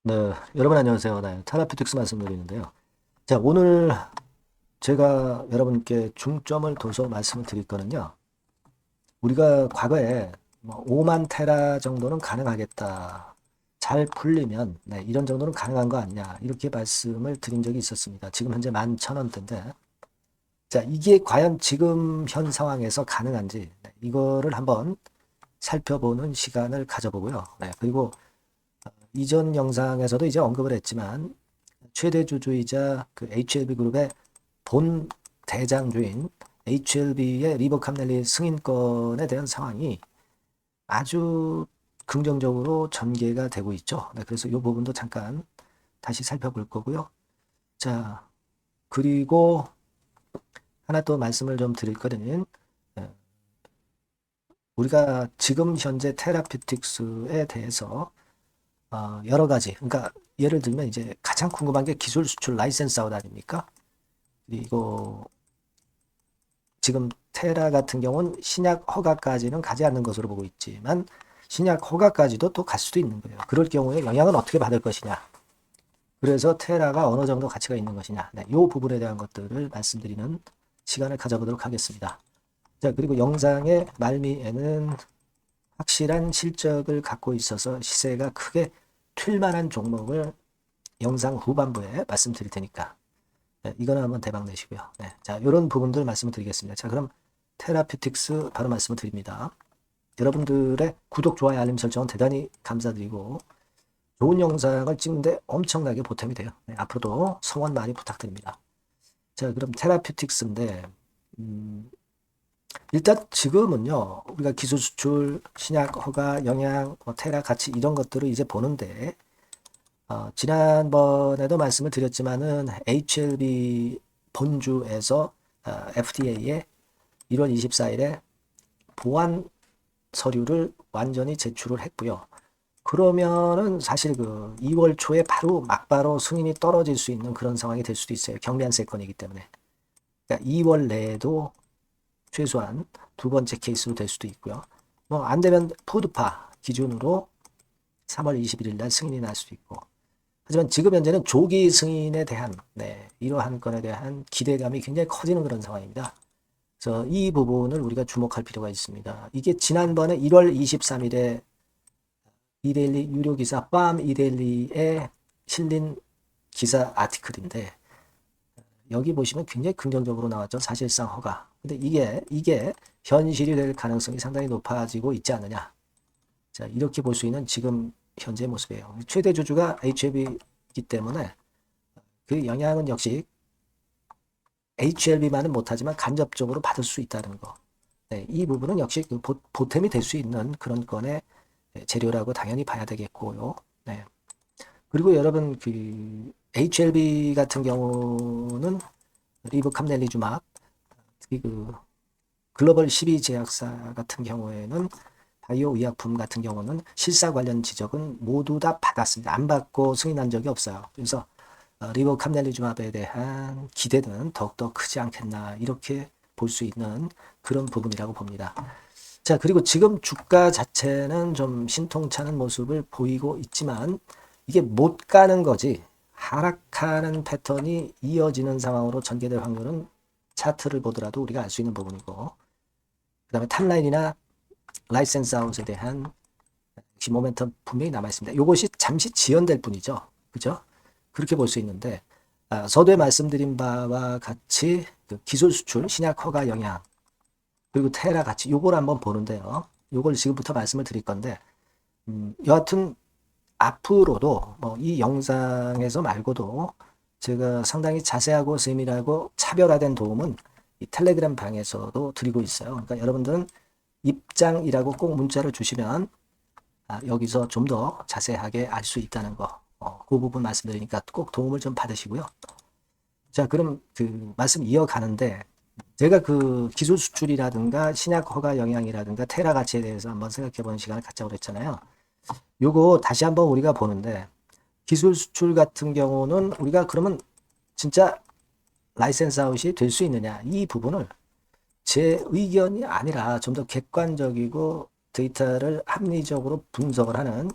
네, 여러분 안녕하세요. 네, 테라피틱스 말씀드리는데요. 자, 오늘 제가 여러분께 중점을 둬서 말씀을 드릴 거는요. 우리가 과거에 뭐 5만 테라 정도는 가능하겠다. 잘 풀리면 이런 정도는 가능한 거 아니냐. 이렇게 말씀을 드린 적이 있었습니다. 지금 현재 11,000원대인데 자, 이게 과연 지금 현 상황에서 가능한지 이거를 한번 살펴보는 시간을 가져보고요. 그리고 이전 영상에서도 이제 언급을 했지만 최대 주주이자 그 HLB 그룹의 본 대장주인 HLB의 리버 캄넬리 승인권에 대한 상황이 아주 긍정적으로 전개가 되고 있죠. 그래서 이 부분도 잠깐 다시 살펴볼 거고요. 자, 그리고 하나 또 말씀을 좀 드릴 거는 우리가 지금 현재 테라피틱스에 대해서 여러 가지, 그러니까 예를 들면 이제 가장 궁금한 게 기술 수출 라이센스 아웃 아닙니까? 그리고 지금 테라 같은 경우는 신약 허가까지는 가지 않는 것으로 보고 있지만 신약 허가까지도 또 갈 수도 있는 거예요. 그럴 경우에 영향은 어떻게 받을 것이냐. 그래서 테라가 어느 정도 가치가 있는 것이냐. 이 부분에 대한 것들을 말씀드리는 시간을 가져보도록 하겠습니다. 자, 그리고 영상의 말미에는 확실한 실적을 갖고 있어서 시세가 크게 튈 만한 종목을 영상 후반부에 말씀드릴 테니까 이거는 한번 대박 내시고요. 자, 이런 부분들 말씀을 드리겠습니다. 자, 그럼 테라피틱스 바로 말씀을 드립니다. 여러분들의 구독, 좋아요, 알림 설정은 대단히 감사드리고 좋은 영상을 찍는데 엄청나게 보탬이 돼요. 앞으로도 성원 많이 부탁드립니다. 자, 그럼 테라피틱스인데 일단 지금은요. 우리가 기술 수출, 신약 허가, 영양, 테라 가치 이런 것들을 이제 보는데 지난번에도 말씀을 드렸지만은 HLB 본주에서 FDA에 1월 24일에 보안 서류를 완전히 제출을 했고요. 그러면은 사실 그 2월 초에 바로 막바로 승인이 떨어질 수 있는 그런 상황이 될 수도 있어요. 경미한 세건이기 때문에. 그러니까 2월 내에도 최소한 두 번째 케이스로 될 수도 있고요. 뭐 안 되면 푸드파 기준으로 3월 21일 날 승인이 날 수도 있고. 하지만 지금 현재는 조기 승인에 대한 이러한 건에 대한 기대감이 굉장히 커지는 그런 상황입니다. 그래서 이 부분을 우리가 주목할 필요가 있습니다. 이게 지난번에 1월 23일에 이데일리 유료 기사 빰 이데일리에 실린 기사 아티클인데 여기 보시면 굉장히 긍정적으로 나왔죠. 사실상 허가. 근데 이게 현실이 될 가능성이 상당히 높아지고 있지 않느냐. 자, 이렇게 볼 수 있는 지금 현재 모습이에요. 최대 주주가 HLB이기 때문에 그 영향은 역시 HLB만은 못하지만 간접적으로 받을 수 있다는 거. 이 부분은 역시 그 보탬이 될 수 있는 그런 건의 재료라고 당연히 봐야 되겠고요. 그리고 여러분 그 HLB 같은 경우는 리브 캄넬리주막 특히 그 글로벌 12 제약사 같은 경우에는 바이오 의약품 같은 경우는 실사 관련 지적은 모두 다 받았습니다. 안 받고 승인한 적이 없어요. 그래서 리버 캄넬리주맙에 대한 기대는 더욱더 크지 않겠나 이렇게 볼 수 있는 그런 부분이라고 봅니다. 자, 그리고 지금 주가 자체는 좀 신통찮은 모습을 보이고 있지만 이게 못 가는 거지 하락하는 패턴이 이어지는 상황으로 전개될 확률은 차트를 보더라도 우리가 알 수 있는 부분이고 그 다음에 탑라인이나 라이센스 아웃에 대한 역시 모멘텀 분명히 남아있습니다. 이것이 잠시 지연될 뿐이죠. 그죠? 그렇게 볼 수 있는데 서두에 말씀드린 바와 같이 그 기술 수출, 신약 허가 영향 그리고 테라 가치 요걸 한번 보는데요. 요걸 지금부터 말씀을 드릴 건데 여하튼 앞으로도 뭐 이 영상에서 말고도 제가 상당히 자세하고 세밀하고 차별화된 도움은 이 텔레그램 방에서도 드리고 있어요. 그러니까 여러분들은 입장이라고 꼭 문자를 주시면 여기서 좀 더 자세하게 알 수 있다는 거. 그 부분 말씀드리니까 꼭 도움을 좀 받으시고요. 자, 그럼 그 말씀 이어가는데 제가 그 기술 수출이라든가 신약 허가 영향이라든가 테라 가치에 대해서 한번 생각해 보는 시간을 갖자고 그랬잖아요. 요거 다시 한번 우리가 보는데 기술 수출 같은 경우는 우리가 그러면 진짜 라이센스 아웃이 될 수 있느냐 이 부분을 제 의견이 아니라 좀 더 객관적이고 데이터를 합리적으로 분석을 하는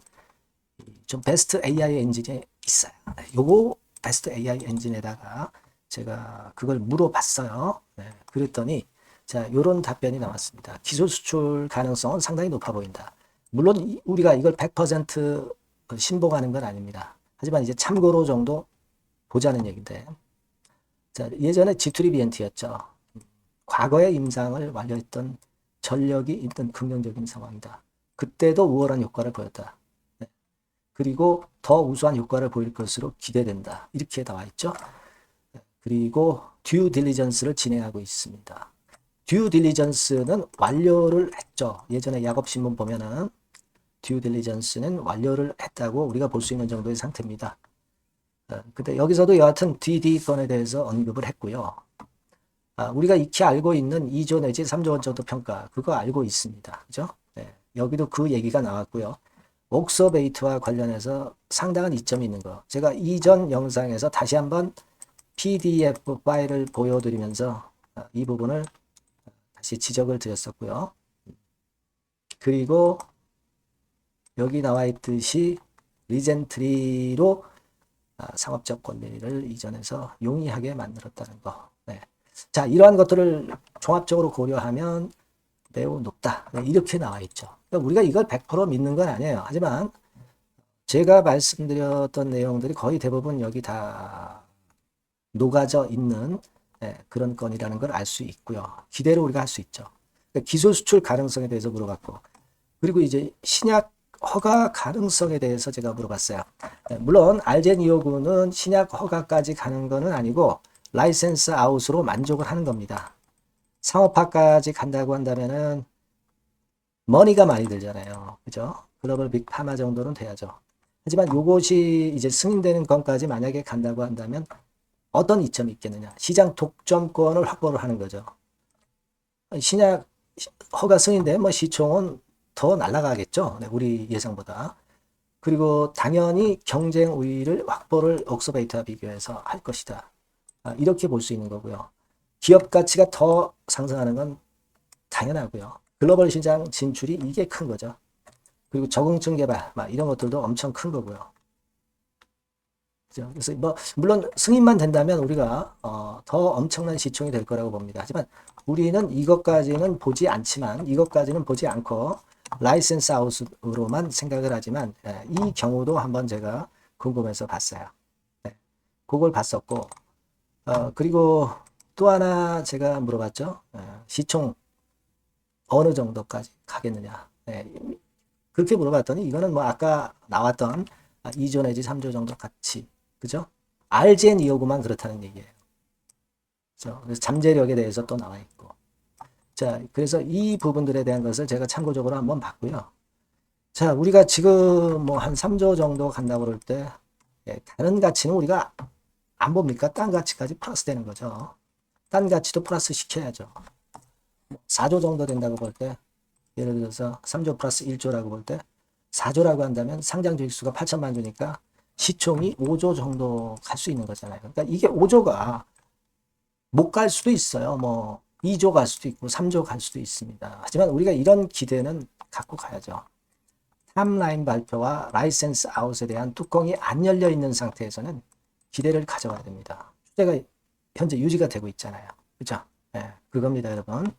좀 베스트 AI 엔진에 있어요. 네, 요거 베스트 AI 엔진에다가 제가 그걸 물어봤어요. 네, 그랬더니 자, 요런 답변이 나왔습니다. 기술 수출 가능성은 상당히 높아 보인다. 물론 우리가 이걸 100% 신봉하는 건 아닙니다. 하지만 이제 참고로 정도 보자는 얘기인데, 자, 예전에 G3BNT였죠. 과거에 임상을 완료했던 전력이 있던 긍정적인 상황이다. 그때도 우월한 효과를 보였다. 네. 그리고 더 우수한 효과를 보일 것으로 기대된다. 이렇게 나와 있죠. 네. 그리고 듀 딜리전스를 진행하고 있습니다. 듀 딜리전스는 완료를 했죠. 예전에 야곱신문 보면은 듀 딜리전스는 완료를 했다고 우리가 볼 수 있는 정도의 상태입니다. 근데 여기서도 여하튼 DD 건에 대해서 언급을 했고요. 우리가 익히 알고 있는 2조 내지 3조 원 정도 평가, 그거 알고 있습니다. 그죠? 네, 여기도 그 얘기가 나왔고요. 옥서베이트와 관련해서 상당한 이점이 있는 거. 제가 이전 영상에서 다시 한번 PDF 파일을 보여드리면서 이 부분을 다시 지적을 드렸었고요. 그리고 여기 나와 있듯이 리젠트리로 상업적 권리를 이전해서 용이하게 만들었다는 거. 네. 자, 이러한 것들을 종합적으로 고려하면 매우 높다. 네, 이렇게 나와 있죠. 그러니까 우리가 이걸 100% 믿는 건 아니에요. 하지만 제가 말씀드렸던 내용들이 거의 대부분 여기 다 녹아져 있는 그런 건이라는 걸 알 수 있고요. 기대를 우리가 할 수 있죠. 그러니까 기술 수출 가능성에 대해서 물어봤고, 그리고 이제 신약 허가 가능성에 대해서 제가 물어봤어요. 물론 알젠 2호구는 신약 허가까지 가는 거는 아니고 라이센스 아웃으로 만족을 하는 겁니다. 상업화까지 간다고 한다면은 머니가 많이 들잖아요. 그죠? 글로벌 빅 파마 정도는 돼야죠. 하지만 요것이 이제 승인되는 건까지 만약에 간다고 한다면 어떤 이점이 있겠느냐? 시장 독점권을 확보를 하는 거죠. 신약 허가 승인되면 뭐 시총은 더 날아가겠죠. 네, 우리 예상보다. 그리고 당연히 경쟁 우위를 확보를 옥서베이트와 비교해서 할 것이다. 이렇게 볼 수 있는 거고요. 기업 가치가 더 상승하는 건 당연하고요. 글로벌 시장 진출이 이게 큰 거죠. 그리고 적응증 개발 이런 것들도 엄청 큰 거고요. 그죠? 그래서 뭐 물론 승인만 된다면 우리가 더 엄청난 시총이 될 거라고 봅니다. 하지만 우리는 이것까지는 보지 않고 라이센스 아웃으로만 생각을 하지만 이 경우도 한번 제가 궁금해서 봤어요. 네, 그걸 봤었고 그리고 또 하나 제가 물어봤죠. 시총 어느 정도까지 가겠느냐. 네, 그렇게 물어봤더니 이거는 뭐 아까 나왔던 2조 내지 3조 정도 같이, 그죠? 알젠 2호구만 그렇다는 얘기예요. 그죠? 그래서 잠재력에 대해서 또 나와 있고. 자, 그래서 이 부분들에 대한 것을 제가 참고적으로 한번 봤고요. 자, 우리가 지금 뭐 한 3조 정도 간다고 그럴 때, 다른 가치는 우리가 안 봅니까? 딴 가치까지 플러스 되는 거죠. 딴 가치도 플러스 시켜야죠. 4조 정도 된다고 볼 때, 예를 들어서 3조 플러스 1조라고 볼 때, 4조라고 한다면 상장 주식수가 8천만 주니까 시총이 5조 정도 갈 수 있는 거잖아요. 그러니까 이게 5조가 못 갈 수도 있어요. 뭐 2조 갈 수도 있고 3조 갈 수도 있습니다. 하지만 우리가 이런 기대는 갖고 가야죠. 탑라인 발표와 라이센스 아웃에 대한 뚜껑이 안 열려 있는 상태에서는 기대를 가져가야 됩니다. 추세가 현재 유지가 되고 있잖아요. 그죠? 네, 그겁니다, 여러분.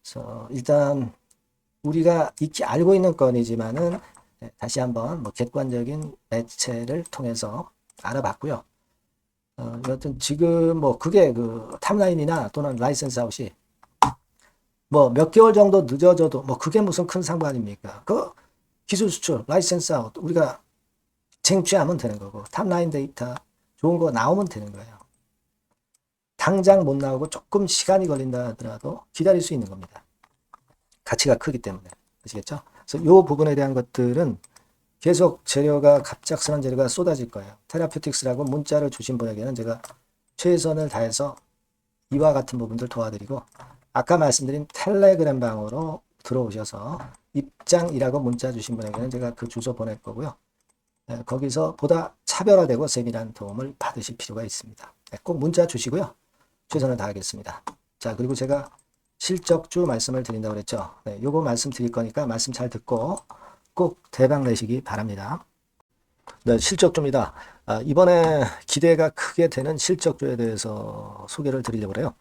그래서 일단 우리가 익히 알고 있는 건이지만은 다시 한번 뭐 객관적인 매체를 통해서 알아봤고요. 여튼 지금 뭐 그게 그 탑라인이나 또는 라이센스 아웃이 뭐 몇 개월 정도 늦어져도 뭐 그게 무슨 큰 상관입니까? 그 기술 수출, 라이센스 아웃 우리가 쟁취하면 되는 거고 탑라인 데이터 좋은 거 나오면 되는 거예요. 당장 못 나오고 조금 시간이 걸린다 하더라도 기다릴 수 있는 겁니다. 가치가 크기 때문에. 아시겠죠? 그래서 이 부분에 대한 것들은 계속 갑작스런 재료가 쏟아질 거예요. 테라퓨틱스라고 문자를 주신 분에게는 제가 최선을 다해서 이와 같은 부분들 도와드리고 아까 말씀드린 텔레그램 방으로 들어오셔서 입장이라고 문자 주신 분에게는 제가 그 주소 보낼 거고요. 거기서 보다 차별화되고 세밀한 도움을 받으실 필요가 있습니다. 꼭 문자 주시고요. 최선을 다하겠습니다. 자, 그리고 제가 실적주 말씀을 드린다고 그랬죠. 요거 말씀 드릴 거니까 말씀 잘 듣고 꼭 대박 내시기 바랍니다. 네, 실적주입니다. 이번에 기대가 크게 되는 실적주에 대해서 소개를 드리려고 해요.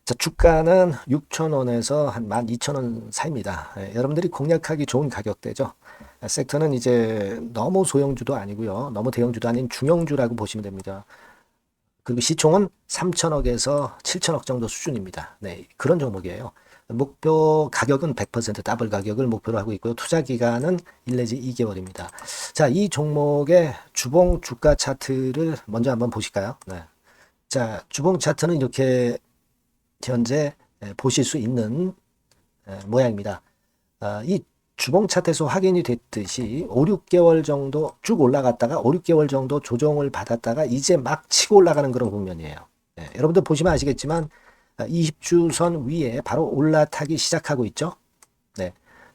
자, 주가는 6,000원에서 한 12,000원 사이입니다. 여러분들이 공략하기 좋은 가격대죠. 섹터는 이제 너무 소형주도 아니고요. 너무 대형주도 아닌 중형주라고 보시면 됩니다. 그리고 시총은 3천억에서 7천억 정도 수준입니다. 네, 그런 종목이에요. 목표 가격은 100% 더블 가격을 목표로 하고 있고요. 투자 기간은 1 내지 2개월입니다. 자, 이 종목의 주봉 주가 차트를 먼저 한번 보실까요? 네. 자, 주봉 차트는 이렇게 현재 보실 수 있는 모양입니다. 이 주봉 차트에서 확인이 됐듯이 5, 6개월 정도 쭉 올라갔다가 5, 6개월 정도 조정을 받았다가 이제 막 치고 올라가는 그런 국면이에요. 네, 여러분들 보시면 아시겠지만 20주선 위에 바로 올라타기 시작하고 있죠. 네,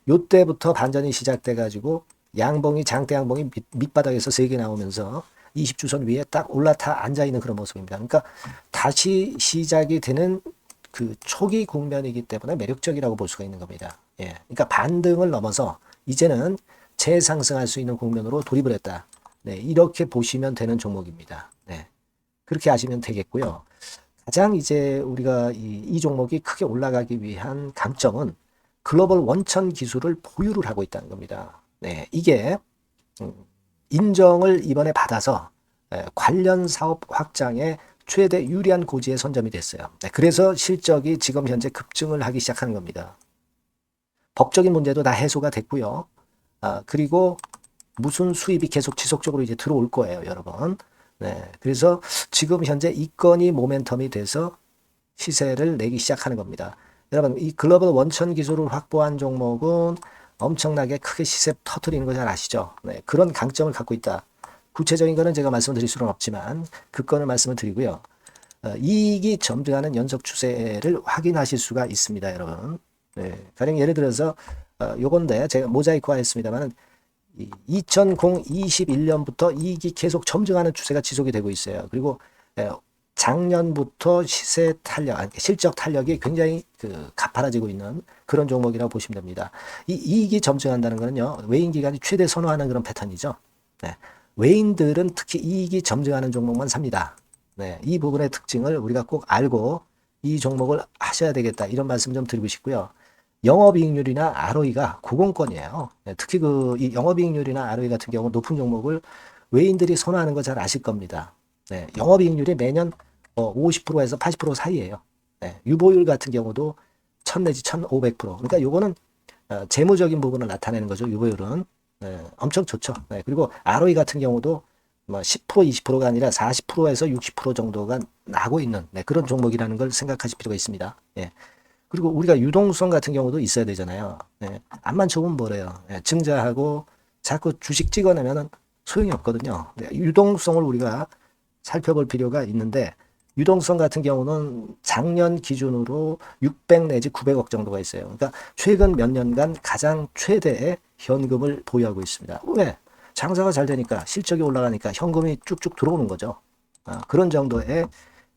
요때부터 반전이 시작돼 가지고 양봉이 장대 양봉이 밑바닥에서 3개 나오면서 20주선 위에 딱 올라타 앉아 있는 그런 모습입니다. 그러니까 다시 시작이 되는 그 초기 국면이기 때문에 매력적이라고 볼 수가 있는 겁니다. 예, 그러니까 반등을 넘어서 이제는 재상승할 수 있는 국면으로 돌입을 했다. 네, 이렇게 보시면 되는 종목입니다. 네, 그렇게 아시면 되겠고요. 가장 이제 우리가 이 종목이 크게 올라가기 위한 강점은 글로벌 원천 기술을 보유를 하고 있다는 겁니다. 네, 이게 인정을 이번에 받아서 관련 사업 확장에 최대 유리한 고지에 선점이 됐어요. 네, 그래서 실적이 지금 현재 급증을 하기 시작하는 겁니다. 법적인 문제도 다 해소가 됐고요. 그리고 무슨 수입이 계속 지속적으로 이제 들어올 거예요, 여러분. 네, 그래서 지금 현재 이 건이 모멘텀이 돼서 시세를 내기 시작하는 겁니다. 여러분, 이 글로벌 원천 기술을 확보한 종목은 엄청나게 크게 시세 터트리는 거 잘 아시죠? 네, 그런 강점을 갖고 있다. 구체적인 거는 제가 말씀드릴 수는 없지만 그 건을 말씀을 드리고요. 이익이 점증하는 연속 추세를 확인하실 수가 있습니다, 여러분. 네, 가령 예를 들어서 요건데 제가 모자이크화 했습니다만은 2021년부터 이익이 계속 점증하는 추세가 지속이 되고 있어요. 그리고 작년부터 시세 탄력, 실적 탄력이 굉장히 가파라지고 있는 그런 종목이라고 보시면 됩니다. 이 이익이 점증한다는 거는요, 외인 기관이 최대 선호하는 그런 패턴이죠. 네. 외인들은 특히 이익이 점증하는 종목만 삽니다. 네, 이 부분의 특징을 우리가 꼭 알고 이 종목을 하셔야 되겠다, 이런 말씀 좀 드리고 싶고요. 영업이익률이나 ROE가 고공권이에요. 네, 특히 이 영업이익률이나 ROE 같은 경우 높은 종목을 외인들이 선호하는 거 잘 아실 겁니다. 네, 영업이익률이 매년 50%에서 80% 사이에요. 네, 유보율 같은 경우도 1000 내지 1500%. 그러니까 요거는 재무적인 부분을 나타내는 거죠. 유보율은. 네, 엄청 좋죠. 네, 그리고 ROE 같은 경우도 뭐 10% 20%가 아니라 40%에서 60% 정도가 나고 있는 그런 종목이라는 걸 생각하실 필요가 있습니다. 예. 그리고 우리가 유동성 같은 경우도 있어야 되잖아요. 예. 암만 좋으면 뭐래요. 예. 증자하고 자꾸 주식 찍어내면 소용이 없거든요. 네. 유동성을 우리가 살펴볼 필요가 있는데, 유동성 같은 경우는 작년 기준으로 600 내지 900억 정도가 있어요. 그러니까 최근 몇 년간 가장 최대의 현금을 보유하고 있습니다. 왜? 장사가 잘 되니까, 실적이 올라가니까 현금이 쭉쭉 들어오는 거죠. 그런 정도의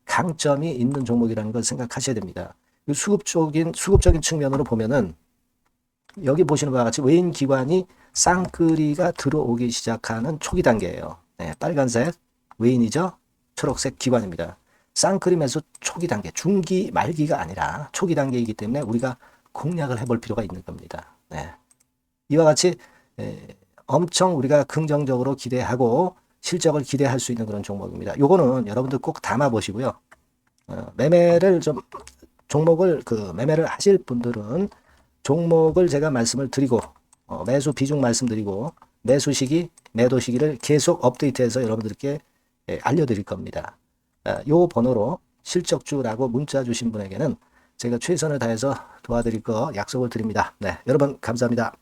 강점이 있는 종목이라는 걸 생각하셔야 됩니다. 수급적인 측면으로 보면은 여기 보시는 바와 같이 외인 기관이 쌍끌이가 들어오기 시작하는 초기 단계예요. 네, 빨간색 외인이죠. 초록색 기관입니다. 쌍끌이 매수 초기 단계, 중기 말기가 아니라 초기 단계이기 때문에 우리가 공략을 해볼 필요가 있는 겁니다. 네. 이와 같이 엄청 우리가 긍정적으로 기대하고 실적을 기대할 수 있는 그런 종목입니다. 요거는 여러분들 꼭 담아 보시고요. 매매를 좀 종목을 매매를 하실 분들은 종목을 제가 말씀을 드리고 매수 비중 말씀드리고 매수 시기, 매도 시기를 계속 업데이트해서 여러분들께 알려드릴 겁니다. 요 번호로 실적주라고 문자 주신 분에게는 제가 최선을 다해서 도와드릴 거 약속을 드립니다. 네, 여러분 감사합니다.